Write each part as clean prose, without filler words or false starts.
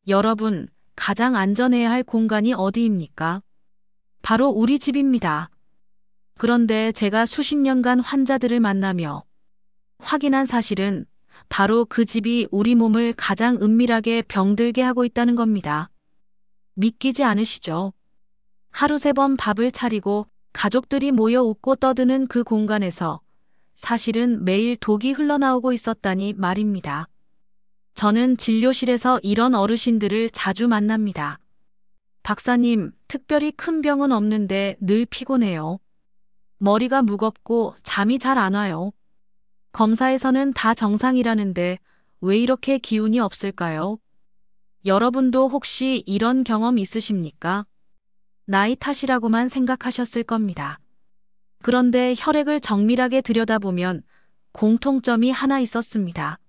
여러분, 가장 안전해야 할 공간이 어디입니까? 바로 우리 집입니다. 그런데 제가 수십 년간 환자들을 만나며 확인한 사실은 바로 그 집이 우리 몸을 가장 은밀하게 병들게 하고 있다는 겁니다. 믿기지 않으시죠? 하루 3번 밥을 차리고 가족들이 모여 웃고 떠드는 그 공간에서 사실은 매일 독이 흘러나오고 있었다니 말입니다. 저는 진료실에서 이런 어르신들을 자주 만납니다. 박사님, 특별히 큰 병은 없는데 늘 피곤해요. 머리가 무겁고 잠이 잘 안 와요. 검사에서는 다 정상이라는데 왜 이렇게 기운이 없을까요? 여러분도 혹시 이런 경험 있으십니까? 나이 탓이라고만 생각하셨을 겁니다. 그런데 혈액을 정밀하게 들여다보면 공통점이 하나 있었습니다.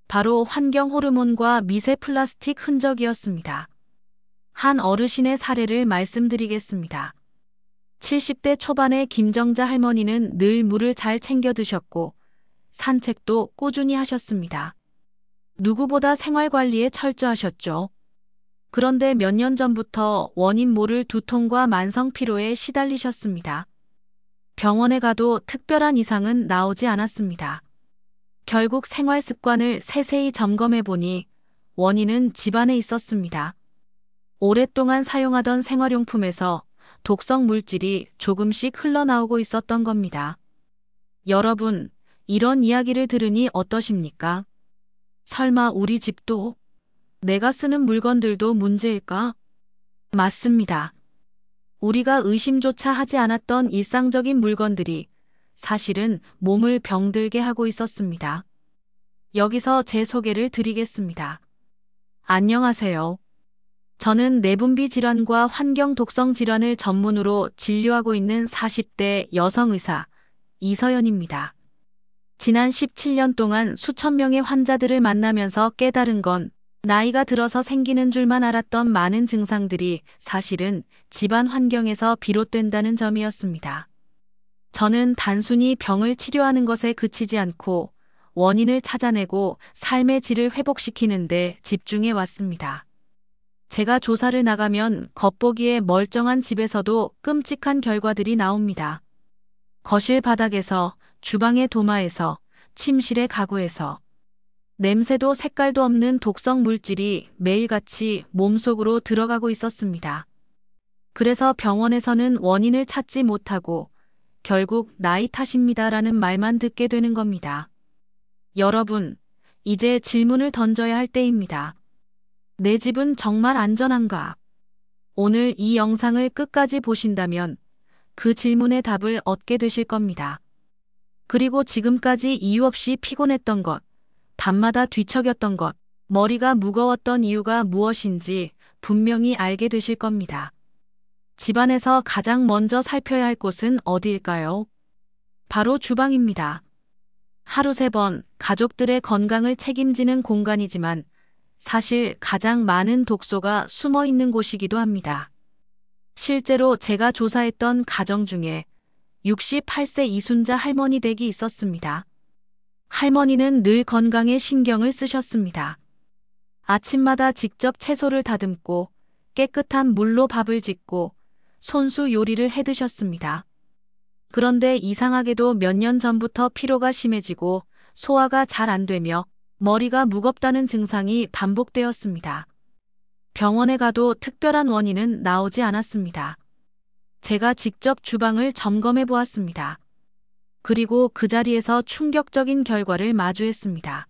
바로 환경 호르몬과 미세 플라스틱 흔적이었습니다. 한 어르신의 사례를 말씀드리겠습니다. 70대 초반의 김정자 할머니는 늘 물을 잘 챙겨 드셨고 산책도 꾸준히 하셨습니다. 누구보다 생활 관리에 철저하셨죠. 그런데 몇 년 전부터 원인 모를 두통과 만성 피로에 시달리셨습니다. 병원에 가도 특별한 이상은 나오지 않았습니다. 결국 생활 습관을 세세히 점검해 보니 원인은 집안에 있었습니다. 오랫동안 사용하던 생활용품에서 독성 물질이 조금씩 흘러나오고 있었던 겁니다. 여러분, 이런 이야기를 들으니 어떠십니까? 설마 우리 집도, 내가 쓰는 물건들도 문제일까? 맞습니다. 우리가 의심조차 하지 않았던 일상적인 물건들이 사실은 몸을 병들게 하고 있었습니다. 여기서 제 소개를 드리겠습니다. 안녕하세요. 저는 내분비 질환과 환경 독성 질환을 전문으로 진료하고 있는 40대 여성 의사 이서연입니다. 지난 17년 동안 수천 명의 환자들을 만나면서 깨달은 건 나이가 들어서 생기는 줄만 알았던 많은 증상들이 사실은 집안 환경에서 비롯된다는 점이었습니다. 저는 단순히 병을 치료하는 것에 그치지 않고 원인을 찾아내고 삶의 질을 회복시키는 데 집중해 왔습니다. 제가 조사를 나가면 겉보기에 멀쩡한 집에서도 끔찍한 결과들이 나옵니다. 거실 바닥에서, 주방의 도마에서, 침실의 가구에서 냄새도 색깔도 없는 독성 물질이 매일같이 몸속으로 들어가고 있었습니다. 그래서 병원에서는 원인을 찾지 못하고 결국 나이 탓입니다라는 말만 듣게 되는 겁니다. 여러분, 이제 질문을 던져야 할 때입니다. 내 집은 정말 안전한가? 오늘 이 영상을 끝까지 보신다면 그 질문의 답을 얻게 되실 겁니다. 그리고 지금까지 이유 없이 피곤했던 것, 밤마다 뒤척였던 것, 머리가 무거웠던 이유가 무엇인지 분명히 알게 되실 겁니다. 집안에서 가장 먼저 살펴야 할 곳은 어디일까요? 바로 주방입니다. 하루 3번 가족들의 건강을 책임지는 공간이지만 사실 가장 많은 독소가 숨어 있는 곳이기도 합니다. 실제로 제가 조사했던 가정 중에 68세 이순자 할머니 댁이 있었습니다. 할머니는 늘 건강에 신경을 쓰셨습니다. 아침마다 직접 채소를 다듬고 깨끗한 물로 밥을 짓고 손수 요리를 해 드셨습니다. 그런데 이상하게도 몇 년 전부터 피로가 심해지고 소화가 잘 안 되며 머리가 무겁다는 증상이 반복되었습니다. 병원에 가도 특별한 원인은 나오지 않았습니다. 제가 직접 주방을 점검해 보았습니다. 그리고 그 자리에서 충격적인 결과를 마주했습니다.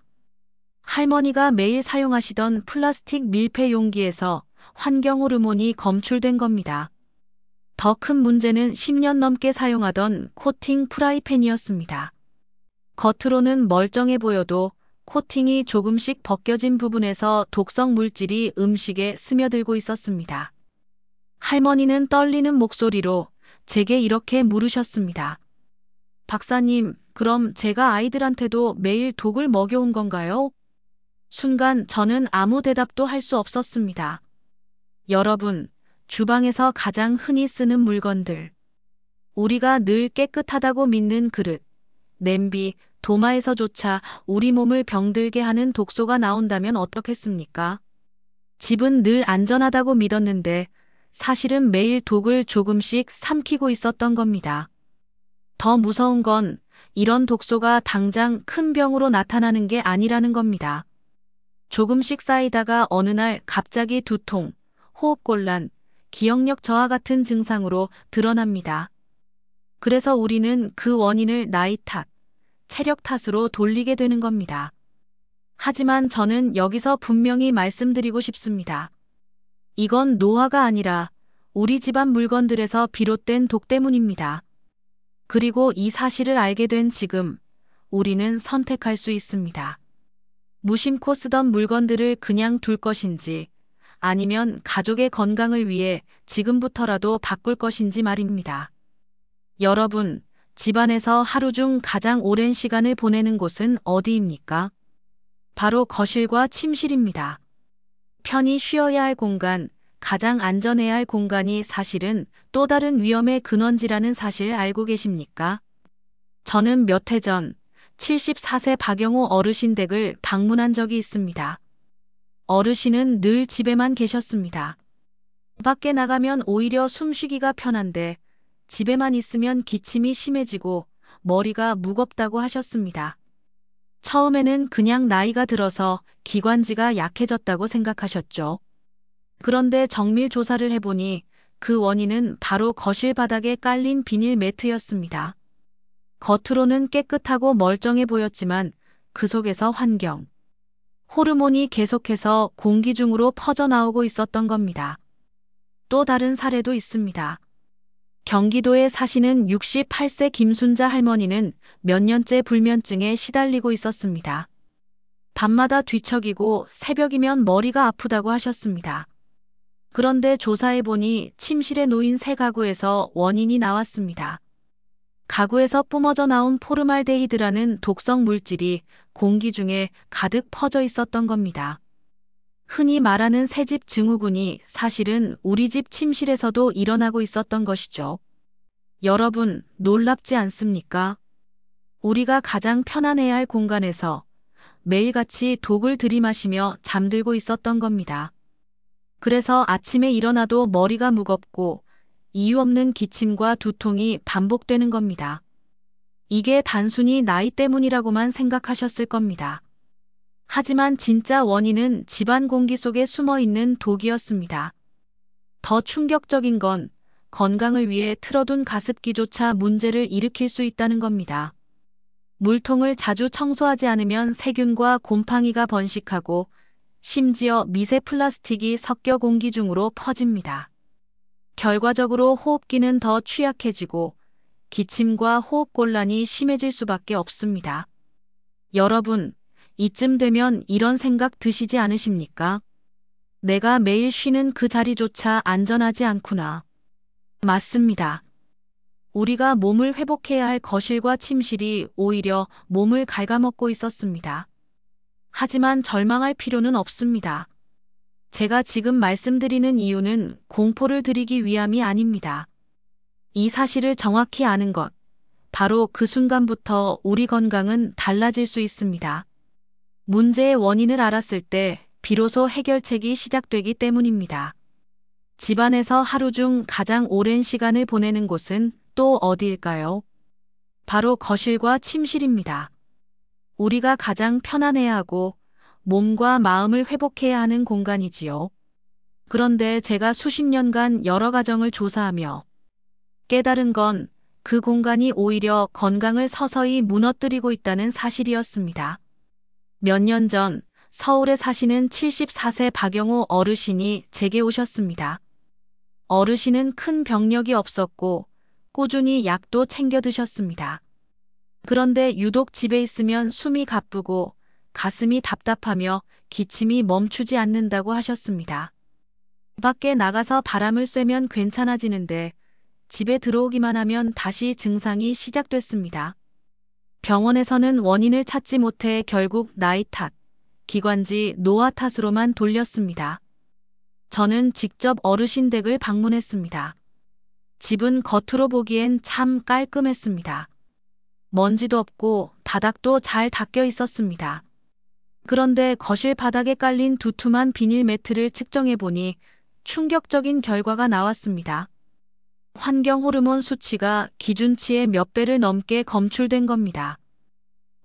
할머니가 매일 사용하시던 플라스틱 밀폐 용기에서 환경 호르몬이 검출된 겁니다. 더 큰 문제는 10년 넘게 사용하던 코팅 프라이팬이었습니다. 겉으로는 멀쩡해 보여도 코팅이 조금씩 벗겨진 부분에서 독성 물질이 음식에 스며들고 있었습니다. 할머니는 떨리는 목소리로 제게 이렇게 물으셨습니다. 박사님, 그럼 제가 아이들한테도 매일 독을 먹여온 건가요? 순간 저는 아무 대답도 할 수 없었습니다. 여러분, 주방에서 가장 흔히 쓰는 물건들. 우리가 늘 깨끗하다고 믿는 그릇, 냄비, 도마에서조차 우리 몸을 병들게 하는 독소가 나온다면 어떻겠습니까? 집은 늘 안전하다고 믿었는데 사실은 매일 독을 조금씩 삼키고 있었던 겁니다. 더 무서운 건 이런 독소가 당장 큰 병으로 나타나는 게 아니라는 겁니다. 조금씩 쌓이다가 어느 날 갑자기 두통, 호흡곤란, 기억력 저하 같은 증상으로 드러납니다. 그래서 우리는 그 원인을 나이 탓, 체력 탓으로 돌리게 되는 겁니다. 하지만 저는 여기서 분명히 말씀드리고 싶습니다. 이건 노화가 아니라 우리 집안 물건들에서 비롯된 독 때문입니다. 그리고 이 사실을 알게 된 지금 우리는 선택할 수 있습니다. 무심코 쓰던 물건들을 그냥 둘 것인지 아니면 가족의 건강을 위해 지금부터라도 바꿀 것인지 말입니다. 여러분, 집안에서 하루 중 가장 오랜 시간을 보내는 곳은 어디입니까? 바로 거실과 침실입니다. 편히 쉬어야 할 공간, 가장 안전해야 할 공간이 사실은 또 다른 위험의 근원지라는 사실 알고 계십니까? 저는 몇 해 전 74세 박영호 어르신 댁을 방문한 적이 있습니다. 어르신은 늘 집에만 계셨습니다. 밖에 나가면 오히려 숨쉬기가 편한데 집에만 있으면 기침이 심해지고 머리가 무겁다고 하셨습니다. 처음에는 그냥 나이가 들어서 기관지가 약해졌다고 생각하셨죠. 그런데 정밀 조사를 해보니 그 원인은 바로 거실 바닥에 깔린 비닐 매트였습니다. 겉으로는 깨끗하고 멀쩡해 보였지만 그 속에서 환경, 호르몬이 계속해서 공기 중으로 퍼져나오고 있었던 겁니다. 또 다른 사례도 있습니다. 경기도에 사시는 68세 김순자 할머니는 몇 년째 불면증에 시달리고 있었습니다. 밤마다 뒤척이고 새벽이면 머리가 아프다고 하셨습니다. 그런데 조사해보니 침실에 놓인 새 가구에서 원인이 나왔습니다. 가구에서 뿜어져 나온 포르말데히드라는 독성 물질이 공기 중에 가득 퍼져 있었던 겁니다. 흔히 말하는 새집 증후군이 사실은 우리 집 침실에서도 일어나고 있었던 것이죠. 여러분, 놀랍지 않습니까? 우리가 가장 편안해야 할 공간에서 매일같이 독을 들이마시며 잠들고 있었던 겁니다. 그래서 아침에 일어나도 머리가 무겁고 이유 없는 기침과 두통이 반복되는 겁니다. 이게 단순히 나이 때문이라고만 생각하셨을 겁니다. 하지만 진짜 원인은 집안 공기 속에 숨어 있는 독이었습니다. 더 충격적인 건 건강을 위해 틀어둔 가습기조차 문제를 일으킬 수 있다는 겁니다. 물통을 자주 청소하지 않으면 세균과 곰팡이가 번식하고 심지어 미세 플라스틱이 섞여 공기 중으로 퍼집니다. 결과적으로 호흡기는 더 취약해지고 기침과 호흡곤란이 심해질 수밖에 없습니다. 여러분, 이쯤 되면 이런 생각 드시지 않으십니까? 내가 매일 쉬는 그 자리조차 안전하지 않구나. 맞습니다. 우리가 몸을 회복해야 할 거실과 침실이 오히려 몸을 갉아먹고 있었습니다. 하지만 절망할 필요는 없습니다. 제가 지금 말씀드리는 이유는 공포를 드리기 위함이 아닙니다. 이 사실을 정확히 아는 것, 바로 그 순간부터 우리 건강은 달라질 수 있습니다. 문제의 원인을 알았을 때 비로소 해결책이 시작되기 때문입니다. 집안에서 하루 중 가장 오랜 시간을 보내는 곳은 또 어디일까요? 바로 거실과 침실입니다. 우리가 가장 편안해야 하고 몸과 마음을 회복해야 하는 공간이지요. 그런데 제가 수십 년간 여러 가정을 조사하며 깨달은 건 그 공간이 오히려 건강을 서서히 무너뜨리고 있다는 사실이었습니다. 몇 년 전 서울에 사시는 74세 박영호 어르신이 제게 오셨습니다. 어르신은 큰 병력이 없었고 꾸준히 약도 챙겨 드셨습니다. 그런데 유독 집에 있으면 숨이 가쁘고 가슴이 답답하며 기침이 멈추지 않는다고 하셨습니다. 밖에 나가서 바람을 쐬면 괜찮아지는데 집에 들어오기만 하면 다시 증상이 시작됐습니다. 병원에서는 원인을 찾지 못해 결국 나이 탓, 기관지, 노화 탓으로만 돌렸습니다. 저는 직접 어르신 댁을 방문했습니다. 집은 겉으로 보기엔 참 깔끔했습니다. 먼지도 없고 바닥도 잘 닦여 있었습니다. 그런데 거실 바닥에 깔린 두툼한 비닐 매트를 측정해 보니 충격적인 결과가 나왔습니다. 환경 호르몬 수치가 기준치의 몇 배를 넘게 검출된 겁니다.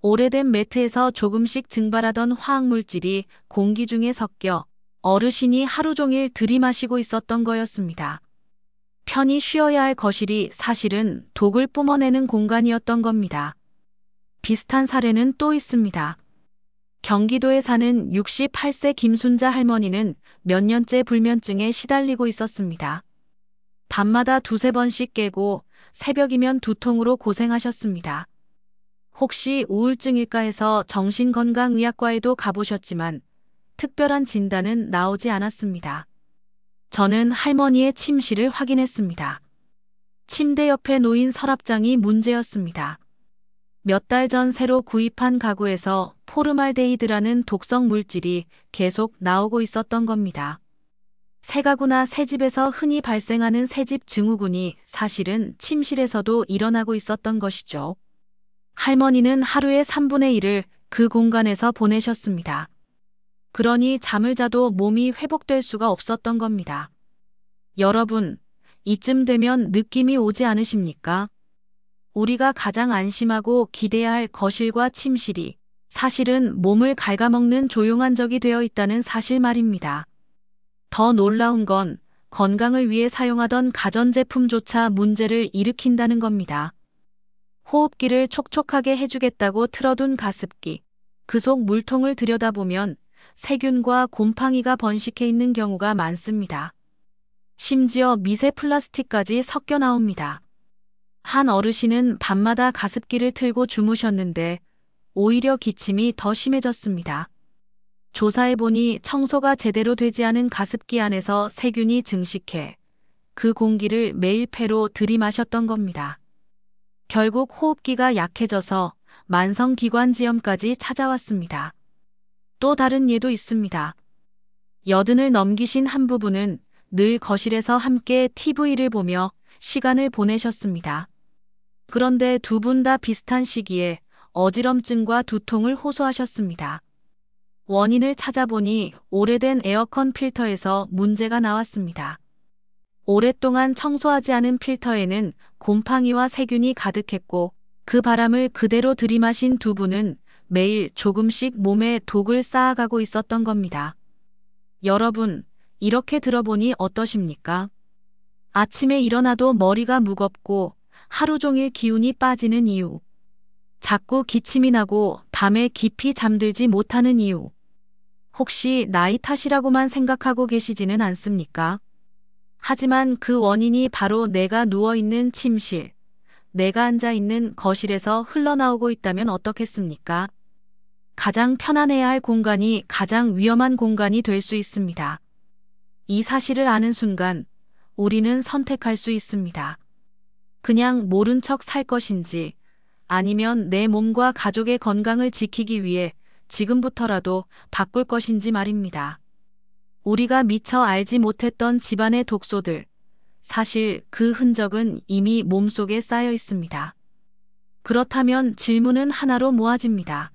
오래된 매트에서 조금씩 증발하던 화학물질이 공기 중에 섞여 어르신이 하루 종일 들이마시고 있었던 거였습니다. 편히 쉬어야 할 거실이 사실은 독을 뿜어내는 공간이었던 겁니다. 비슷한 사례는 또 있습니다. 경기도에 사는 68세 김순자 할머니는 몇 년째 불면증에 시달리고 있었습니다. 밤마다 두세 번씩 깨고 새벽이면 두통으로 고생하셨습니다. 혹시 우울증일까 해서 정신건강의학과에도 가보셨지만 특별한 진단은 나오지 않았습니다. 저는 할머니의 침실을 확인했습니다. 침대 옆에 놓인 서랍장이 문제였습니다. 몇 달 전 새로 구입한 가구에서 포르말데히드라는 독성 물질이 계속 나오고 있었던 겁니다. 새 가구나 새 집에서 흔히 발생하는 새집 증후군이 사실은 침실에서도 일어나고 있었던 것이죠. 할머니는 하루의 3분의 1을 그 공간에서 보내셨습니다. 그러니 잠을 자도 몸이 회복될 수가 없었던 겁니다. 여러분, 이쯤 되면 느낌이 오지 않으십니까? 우리가 가장 안심하고 기대야 할 거실과 침실이 사실은 몸을 갉아먹는 조용한 적이 되어 있다는 사실 말입니다. 더 놀라운 건 건강을 위해 사용하던 가전제품조차 문제를 일으킨다는 겁니다. 호흡기를 촉촉하게 해주겠다고 틀어둔 가습기, 그 속 물통을 들여다보면 세균과 곰팡이가 번식해 있는 경우가 많습니다. 심지어 미세 플라스틱까지 섞여 나옵니다. 한 어르신은 밤마다 가습기를 틀고 주무셨는데 오히려 기침이 더 심해졌습니다. 조사해보니 청소가 제대로 되지 않은 가습기 안에서 세균이 증식해 그 공기를 매일 폐로 들이마셨던 겁니다. 결국 호흡기가 약해져서 만성기관지염까지 찾아왔습니다. 또 다른 예도 있습니다. 여든을 넘기신 한 부부는 늘 거실에서 함께 TV를 보며 시간을 보내셨습니다. 그런데 두 분 다 비슷한 시기에 어지럼증과 두통을 호소하셨습니다. 원인을 찾아보니 오래된 에어컨 필터에서 문제가 나왔습니다. 오랫동안 청소하지 않은 필터에는 곰팡이와 세균이 가득했고 그 바람을 그대로 들이마신 두 분은 매일 조금씩 몸에 독을 쌓아가고 있었던 겁니다. 여러분, 이렇게 들어보니 어떠십니까? 아침에 일어나도 머리가 무겁고 하루 종일 기운이 빠지는 이유. 자꾸 기침이 나고 밤에 깊이 잠들지 못하는 이유. 혹시 나이 탓이라고만 생각하고 계시지는 않습니까? 하지만 그 원인이 바로 내가 누워있는 침실, 내가 앉아있는 거실에서 흘러나오고 있다면 어떻겠습니까? 가장 편안해야 할 공간이 가장 위험한 공간이 될 수 있습니다. 이 사실을 아는 순간 우리는 선택할 수 있습니다. 그냥 모른 척 살 것인지 아니면 내 몸과 가족의 건강을 지키기 위해 지금부터라도 바꿀 것인지 말입니다. 우리가 미처 알지 못했던 집안의 독소들, 사실 그 흔적은 이미 몸속에 쌓여 있습니다. 그렇다면 질문은 하나로 모아집니다.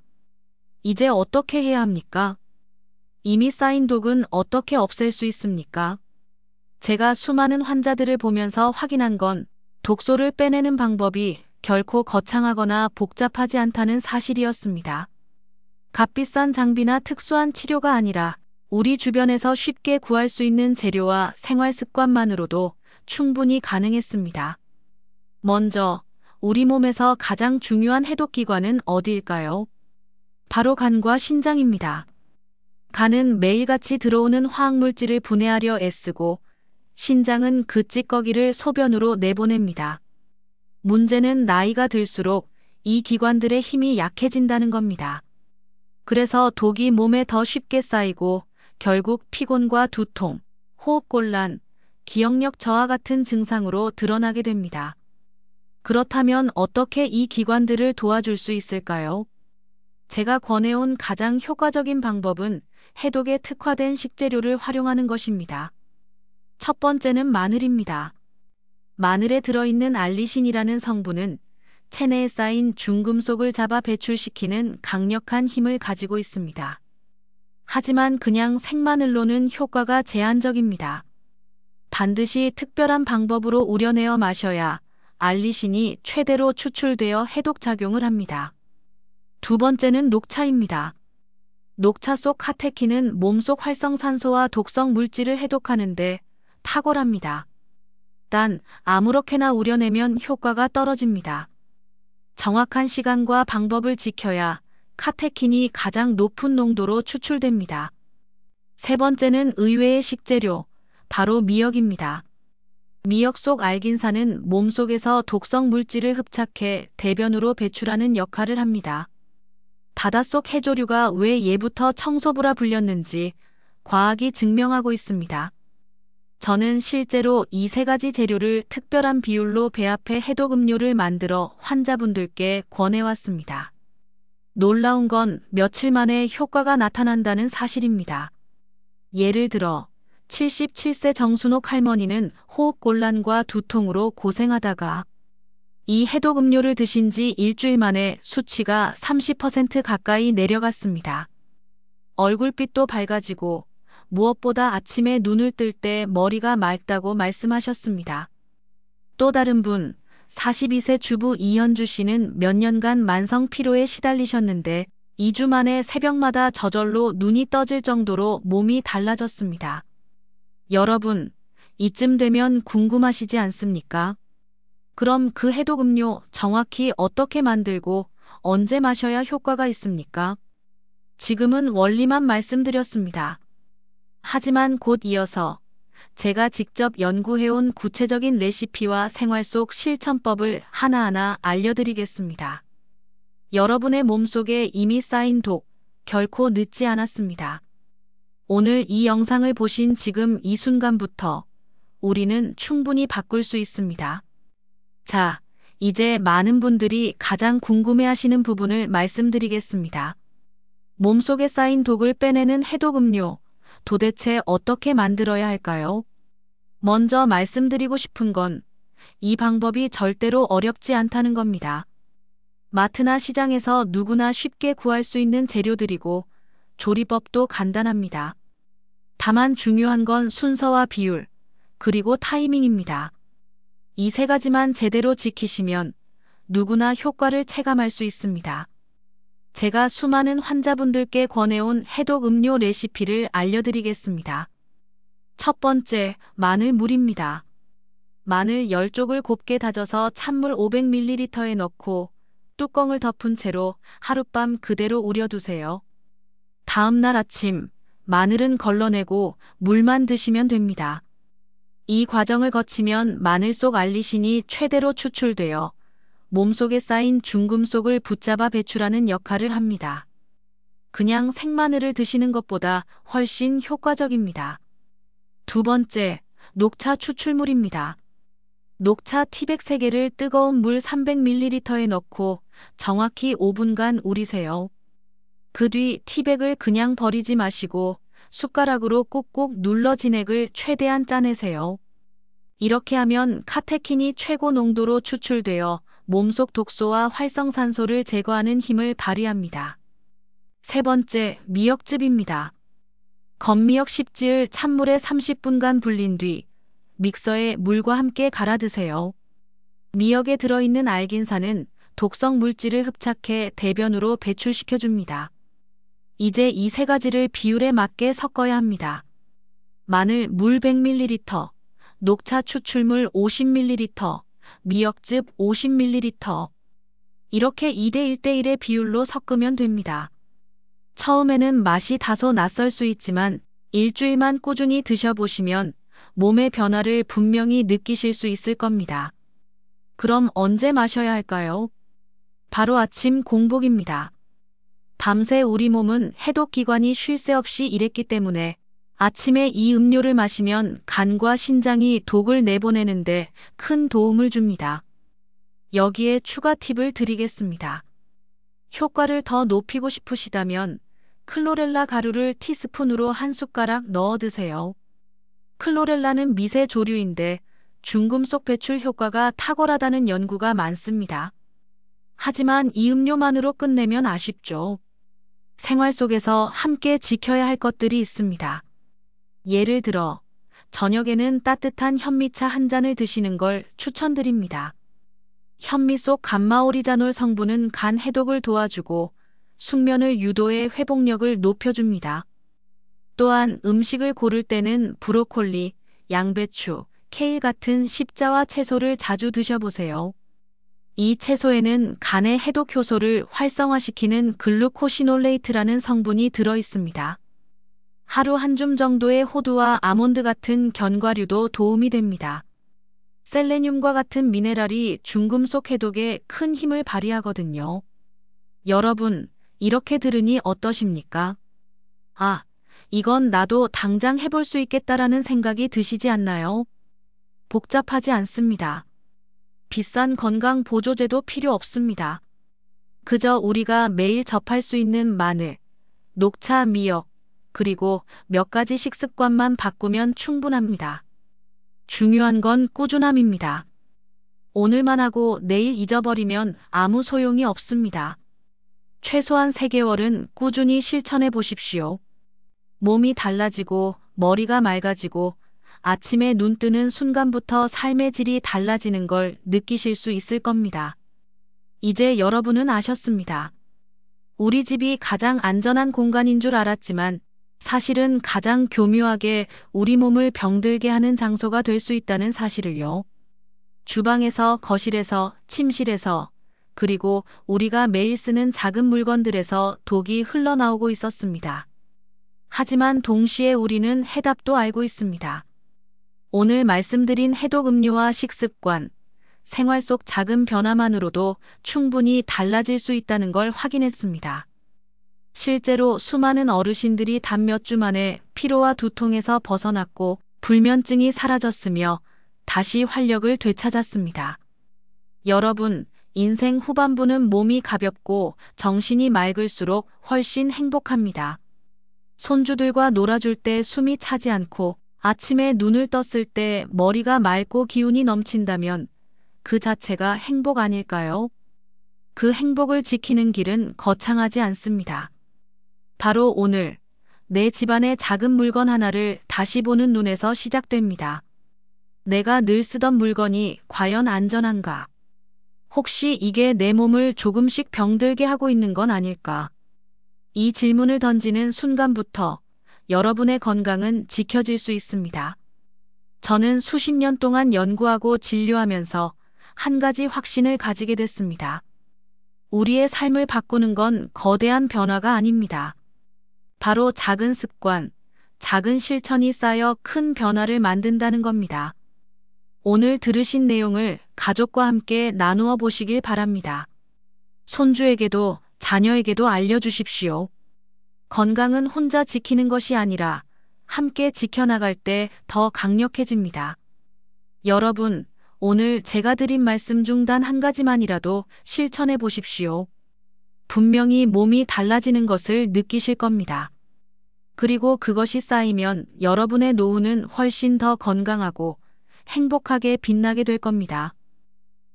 이제 어떻게 해야 합니까? 이미 쌓인 독은 어떻게 없앨 수 있습니까? 제가 수많은 환자들을 보면서 확인한 건 독소를 빼내는 방법이 결코 거창하거나 복잡하지 않다는 사실이었습니다. 값비싼 장비나 특수한 치료가 아니라 우리 주변에서 쉽게 구할 수 있는 재료와 생활 습관만으로도 충분히 가능했습니다. 먼저 우리 몸에서 가장 중요한 해독기관은 어디일까요? 바로 간과 신장입니다. 간은 매일같이 들어오는 화학물질을 분해하려 애쓰고 신장은 그 찌꺼기를 소변으로 내보냅니다. 문제는 나이가 들수록 이 기관들의 힘이 약해진다는 겁니다. 그래서 독이 몸에 더 쉽게 쌓이고 결국 피곤과 두통, 호흡곤란, 기억력 저하 같은 증상으로 드러나게 됩니다. 그렇다면 어떻게 이 기관들을 도와줄 수 있을까요? 제가 권해온 가장 효과적인 방법은 해독에 특화된 식재료를 활용하는 것입니다. 첫 번째는 마늘입니다. 마늘에 들어있는 알리신이라는 성분은 체내에 쌓인 중금속을 잡아 배출시키는 강력한 힘을 가지고 있습니다. 하지만 그냥 생마늘로는 효과가 제한적입니다. 반드시 특별한 방법으로 우려내어 마셔야 알리신이 최대로 추출되어 해독작용을 합니다. 두 번째는 녹차입니다. 녹차 속 카테킨은 몸속 활성산소와 독성 물질을 해독하는데 탁월합니다. 단, 아무렇게나 우려내면 효과가 떨어집니다. 정확한 시간과 방법을 지켜야 카테킨이 가장 높은 농도로 추출됩니다. 세 번째는 의외의 식재료, 바로 미역입니다. 미역 속 알긴산은 몸속에서 독성 물질을 흡착해 대변으로 배출하는 역할을 합니다. 바닷속 해조류가 왜 예부터 청소부라 불렸는지 과학이 증명하고 있습니다. 저는 실제로 이 세 가지 재료를 특별한 비율로 배합해 해독음료를 만들어 환자분들께 권해왔습니다. 놀라운 건 며칠 만에 효과가 나타난다는 사실입니다. 예를 들어 77세 정순옥 할머니는 호흡곤란과 두통으로 고생하다가 이 해독음료를 드신 지 일주일 만에 수치가 30% 가까이 내려갔습니다. 얼굴빛도 밝아지고 무엇보다 아침에 눈을 뜰 때 머리가 맑다고 말씀하셨습니다. 또 다른 분, 42세 주부 이현주 씨는 몇 년간 만성 피로에 시달리셨는데 2주 만에 새벽마다 저절로 눈이 떠질 정도로 몸이 달라졌습니다. 여러분, 이쯤 되면 궁금하시지 않습니까? 그럼 그 해독음료 정확히 어떻게 만들고 언제 마셔야 효과가 있습니까? 지금은 원리만 말씀드렸습니다. 하지만 곧 이어서 제가 직접 연구해온 구체적인 레시피와 생활 속 실천법을 하나하나 알려드리겠습니다. 여러분의 몸속에 이미 쌓인 독, 결코 늦지 않았습니다. 오늘 이 영상을 보신 지금 이 순간부터 우리는 충분히 바꿀 수 있습니다. 자, 이제 많은 분들이 가장 궁금해하시는 부분을 말씀드리겠습니다. 몸속에 쌓인 독을 빼내는 해독음료, 도대체 어떻게 만들어야 할까요? 먼저 말씀드리고 싶은 건 이 방법이 절대로 어렵지 않다는 겁니다. 마트나 시장에서 누구나 쉽게 구할 수 있는 재료들이고 조리법도 간단합니다. 다만 중요한 건 순서와 비율, 그리고 타이밍입니다. 이 세 가지만 제대로 지키시면 누구나 효과를 체감할 수 있습니다. 제가 수많은 환자분들께 권해온 해독 음료 레시피를 알려드리겠습니다. 첫 번째, 마늘물입니다. 마늘 10쪽을 곱게 다져서 찬물 500ml에 넣고 뚜껑을 덮은 채로 하룻밤 그대로 우려두세요. 다음 날 아침, 마늘은 걸러내고 물만 드시면 됩니다. 이 과정을 거치면 마늘 속 알리신이 최대로 추출되어 몸속에 쌓인 중금속을 붙잡아 배출하는 역할을 합니다. 그냥 생마늘을 드시는 것보다 훨씬 효과적입니다. 두 번째, 녹차 추출물입니다. 녹차 티백 3개를 뜨거운 물 300ml에 넣고 정확히 5분간 우리세요. 그 뒤 티백을 그냥 버리지 마시고 숟가락으로 꾹꾹 눌러 진액을 최대한 짜내세요. 이렇게 하면 카테킨이 최고 농도로 추출되어 몸속 독소와 활성산소를 제거하는 힘을 발휘합니다. 세 번째, 미역즙입니다. 건미역 10지을 찬물에 30분간 불린 뒤 믹서에 물과 함께 갈아 드세요. 미역에 들어있는 알긴산은 독성 물질을 흡착해 대변으로 배출시켜줍니다. 이제 이 세 가지를 비율에 맞게 섞어야 합니다. 마늘 물 100ml, 녹차 추출물 50ml, 미역즙 50ml. 이렇게 2대 1대1의 비율로 섞으면 됩니다. 처음에는 맛이 다소 낯설 수 있지만 일주일만 꾸준히 드셔보시면 몸의 변화를 분명히 느끼실 수 있을 겁니다. 그럼 언제 마셔야 할까요? 바로 아침 공복입니다. 밤새 우리 몸은 해독기관이 쉴 새 없이 일했기 때문에 아침에 이 음료를 마시면 간과 신장이 독을 내보내는데 큰 도움을 줍니다. 여기에 추가 팁을 드리겠습니다. 효과를 더 높이고 싶으시다면 클로렐라 가루를 티스푼으로 한 숟가락 넣어 드세요. 클로렐라는 미세 조류인데 중금속 배출 효과가 탁월하다는 연구가 많습니다. 하지만 이 음료만으로 끝내면 아쉽죠. 생활 속에서 함께 지켜야 할 것들이 있습니다. 예를 들어, 저녁에는 따뜻한 현미차 한 잔을 드시는 걸 추천드립니다. 현미 속 감마오리자놀 성분은 간 해독을 도와주고 숙면을 유도해 회복력을 높여줍니다. 또한 음식을 고를 때는 브로콜리, 양배추, 케일 같은 십자와 채소를 자주 드셔보세요. 이 채소에는 간의 해독 효소를 활성화시키는 글루코시놀레이트라는 성분이 들어 있습니다. 하루 한 줌 정도의 호두와 아몬드 같은 견과류도 도움이 됩니다. 셀레늄과 같은 미네랄이 중금속 해독에 큰 힘을 발휘하거든요. 여러분, 이렇게 들으니 어떠십니까? 아, 이건 나도 당장 해볼 수 있겠다라는 생각이 드시지 않나요? 복잡하지 않습니다. 비싼 건강 보조제도 필요 없습니다. 그저 우리가 매일 접할 수 있는 마늘, 녹차, 미역, 그리고 몇 가지 식습관만 바꾸면 충분합니다. 중요한 건 꾸준함입니다. 오늘만 하고 내일 잊어버리면 아무 소용이 없습니다. 최소한 3개월은 꾸준히 실천해 보십시오. 몸이 달라지고 머리가 맑아지고 아침에 눈 뜨는 순간부터 삶의 질이 달라지는 걸 느끼실 수 있을 겁니다. 이제 여러분은 아셨습니다. 우리 집이 가장 안전한 공간인 줄 알았지만 사실은 가장 교묘하게 우리 몸을 병들게 하는 장소가 될 수 있다는 사실을요. 주방에서, 거실에서, 침실에서, 그리고 우리가 매일 쓰는 작은 물건들에서 독이 흘러나오고 있었습니다. 하지만 동시에 우리는 해답도 알고 있습니다. 오늘 말씀드린 해독 음료와 식습관, 생활 속 작은 변화만으로도 충분히 달라질 수 있다는 걸 확인했습니다. 실제로 수많은 어르신들이 단 몇 주 만에 피로와 두통에서 벗어났고 불면증이 사라졌으며 다시 활력을 되찾았습니다. 여러분, 인생 후반부는 몸이 가볍고 정신이 맑을수록 훨씬 행복합니다. 손주들과 놀아줄 때 숨이 차지 않고 아침에 눈을 떴을 때 머리가 맑고 기운이 넘친다면 그 자체가 행복 아닐까요? 그 행복을 지키는 길은 거창하지 않습니다. 바로 오늘 내 집안의 작은 물건 하나를 다시 보는 눈에서 시작됩니다. 내가 늘 쓰던 물건이 과연 안전한가? 혹시 이게 내 몸을 조금씩 병들게 하고 있는 건 아닐까? 이 질문을 던지는 순간부터 여러분의 건강은 지켜질 수 있습니다. 저는 수십 년 동안 연구하고 진료하면서 한 가지 확신을 가지게 됐습니다. 우리의 삶을 바꾸는 건 거대한 변화가 아닙니다. 바로 작은 습관, 작은 실천이 쌓여 큰 변화를 만든다는 겁니다. 오늘 들으신 내용을 가족과 함께 나누어 보시길 바랍니다. 손주에게도 자녀에게도 알려주십시오. 건강은 혼자 지키는 것이 아니라 함께 지켜나갈 때 더 강력해집니다. 여러분, 오늘 제가 드린 말씀 중 단 한 가지만이라도 실천해 보십시오. 분명히 몸이 달라지는 것을 느끼실 겁니다. 그리고 그것이 쌓이면 여러분의 노후는 훨씬 더 건강하고 행복하게 빛나게 될 겁니다.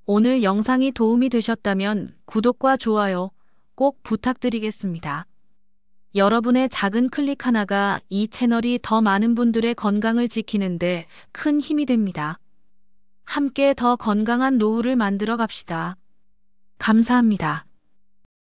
오늘 영상이 도움이 되셨다면 구독과 좋아요 꼭 부탁드리겠습니다. 여러분의 작은 클릭 하나가 이 채널이 더 많은 분들의 건강을 지키는데 큰 힘이 됩니다. 함께 더 건강한 노후를 만들어 갑시다. 감사합니다.